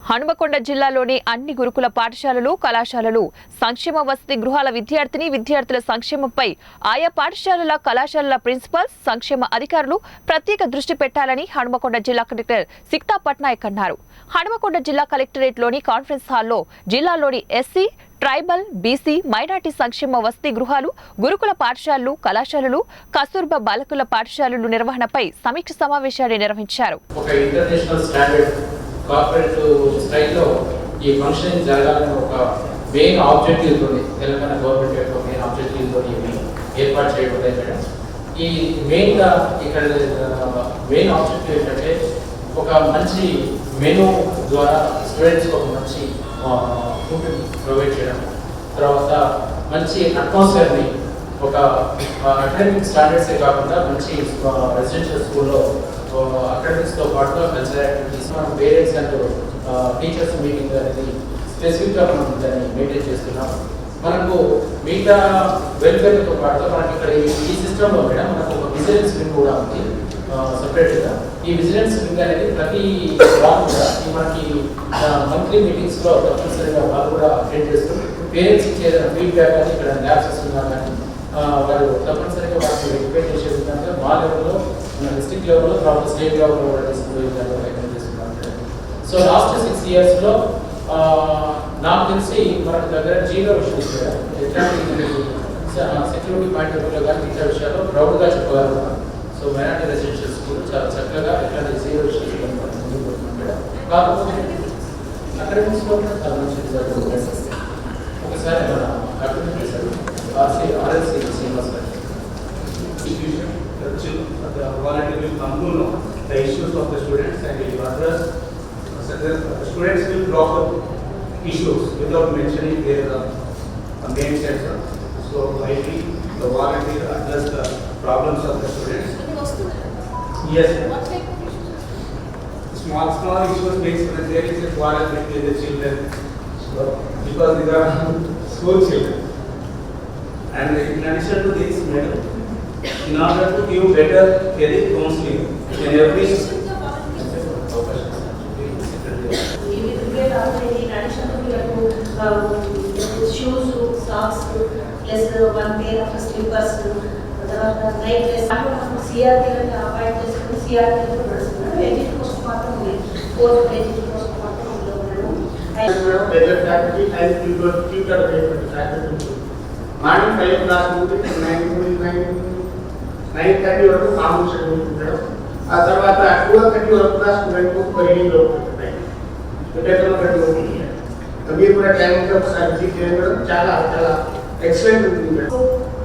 హనుమకొండ జిల్లాలోని అన్ని గురుకుల పాఠశాలలు కళాశాలలు సంక్షేమ వసతి గృహాల విద్యార్థుల సంక్షేమంపై ఆయా పాఠశాలల కళాశాలల ప్రిన్సిపల్స్ సంక్షేమ అధికారులు ప్రత్యేక దృష్టి పెట్టాలని హనుమకొండ జిల్లా కలెక్టర్ సిక్తా పట్నాయక్ అన్నారు. హనుమకొండ జిల్లా కలెక్టరేట్లోని కాన్ఫరెన్స్ హాల్లో జిల్లాలోని ఎస్సీ ట్రైబల్ బీసీ మైనార్టీ సంక్షేమ వసతి గృహాలు గురుకుల పాఠశాలలు కళాశాలలు కస్తూర్బా బాలకుల పాఠశాలలు నిర్వహణపై సమీక్ష సమావేశాన్ని నిర్వహించారు. కార్పొరేట్ స్టైల్లో ఈ ఫంక్షన్ జరగాలని ఒక మెయిన్ ఆబ్జెక్టివ్ తోని తెలంగాణ గవర్నమెంట్ యొక్క మెయిన్ ఆబ్జెక్టివ్ తోని ఏర్పాటు చేయబడ్డాయి మేడం. ఈ మెయిన్గా ఇక్కడ మెయిన్ ఆబ్జెక్టివ్ ఏంటంటే ఒక మంచి మెనూ ద్వారా స్టూడెంట్స్కి ఒక మంచి ఫుడ్ ప్రొవైడ్ చేయడం, తర్వాత మంచి అట్మాస్ఫియర్ని ఒక అకాడమిక్ స్టాండర్డ్సే కాకుండా మంచి రెసిడెన్షియల్ స్కూల్లో అకాడమిక్స్తో పాటుగా కల్చరల్ యాక్టివిటీస్ మనం పేరెంట్స్ అండ్ టీచర్స్ మీటింగ్ అనేది స్పెసిఫిక్గా మనం దాన్ని మెయింటైన్ చేస్తున్నాం. మనకు మిగతా వెల్ఫేర్తో పాటుగా మనకి ఇక్కడ ఈ సిస్టంలో మేడం మనకు ఒక విజిలెన్స్ వింగ్ కూడా ఉంది సపరేట్గా. ఈ విజిలెన్స్ వింగ్ అనేది ప్రతి వారం కూడా మనకి మంత్లీ మీటింగ్స్లో తప్పనిసరిగా వాళ్ళు కూడా అటెండ్ చేస్తూ పేరెంట్స్ ఇచ్చే ఫీడ్బ్యాక్ అని ఇక్కడ ల్యాబ్సెస్ ఉన్నా కానీ వాళ్ళు తప్పనిసరిగా వాళ్ళకి రిక్వెస్ట్ చేసే విధంగా మా లెవెల్లో మన డిస్ట్రిక్ట్ లెవెల్లో తర్వాత స్టేట్ లెవెల్లో కూడా తీసుకునే విధంగా రికమెండ్ చేస్తున్నాం. సో లాస్ట్ 6 yearsలో నాకు తెలిసి మనకు దగ్గర zero issues security point of వ్యూలో కానీ ఇతర విషయాల్లో ప్రౌడ్గా చెప్పగలుగుతాం. సో మైనార్టీ రెసిడెన్షియల్ స్కూల్ చాలా చక్కగా ఎట్లాంటి జీరో ఇష్యూస్ ముందుకు పోతున్నాం మేడం. కాకపోతే అకాడమిక్స్లో కూడా చాలా మంచి రిజల్ట్ ఒకసారి మన అకాడమిక్ రిజల్ట్ RLC శ్రీనివాస్ గారు the volunteer will come to know the issues of the students and will address. The students will drop the issues without mentioning their names and so. So ideally, the volunteer address the problems of the students. Yes. What type of issues? Small issues means when there is a quarrel between the children, so because these are school children. And in addition to this, madam, in order to give better career counseling in every shoes, socks, plus one pair of slippers, night dress. CRT avoid చేసుకుని CRT నడుస్తున్నారు. Edit కోసం మాత్రం ఉంది. Fourth edit కోసం మాత్రం ఉన్నాడు. better faculty and tutor faculty. Morning 5 o'clock నుండి 9:30 వరకు మామూలు షెడ్యూల్ ఉంటాడు. ఆ తర్వాత 12:30 వరకు కూడా స్టూడెంట్కు రీడింగ్ ఉంటుంది. మీరు కూడా టైం ఉంటే ఒకసారి చెక్ చేయడం చాలా చాలా ఎక్సలెంట్ ఉంటుంది. So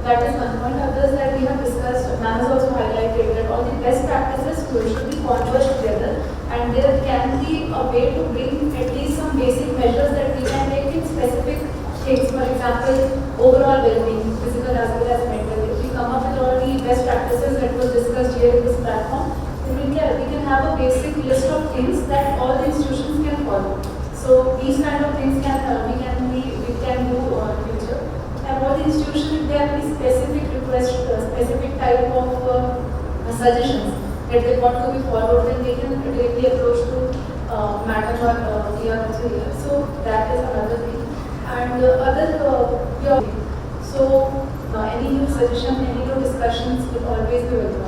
that is one point. Others that we have discussed, Ma'am has also highlighted that all the best practices should be converged together, and there can be a way to bring at least some basic measures that we can take in specific things. For example, overall well-being, physical as well as mental. If we come up with all the best practices that was discussed here in this platform, then we can have a basic list of things that all the institutions can follow. So these kind of things we can do in future. And all the institutions, if they have any specific request, specific type of suggestions that they want to be followed, then they can directly approach to Madam or we are also here. So that is another thing. And so any new suggestion, any new discussions will always be welcome.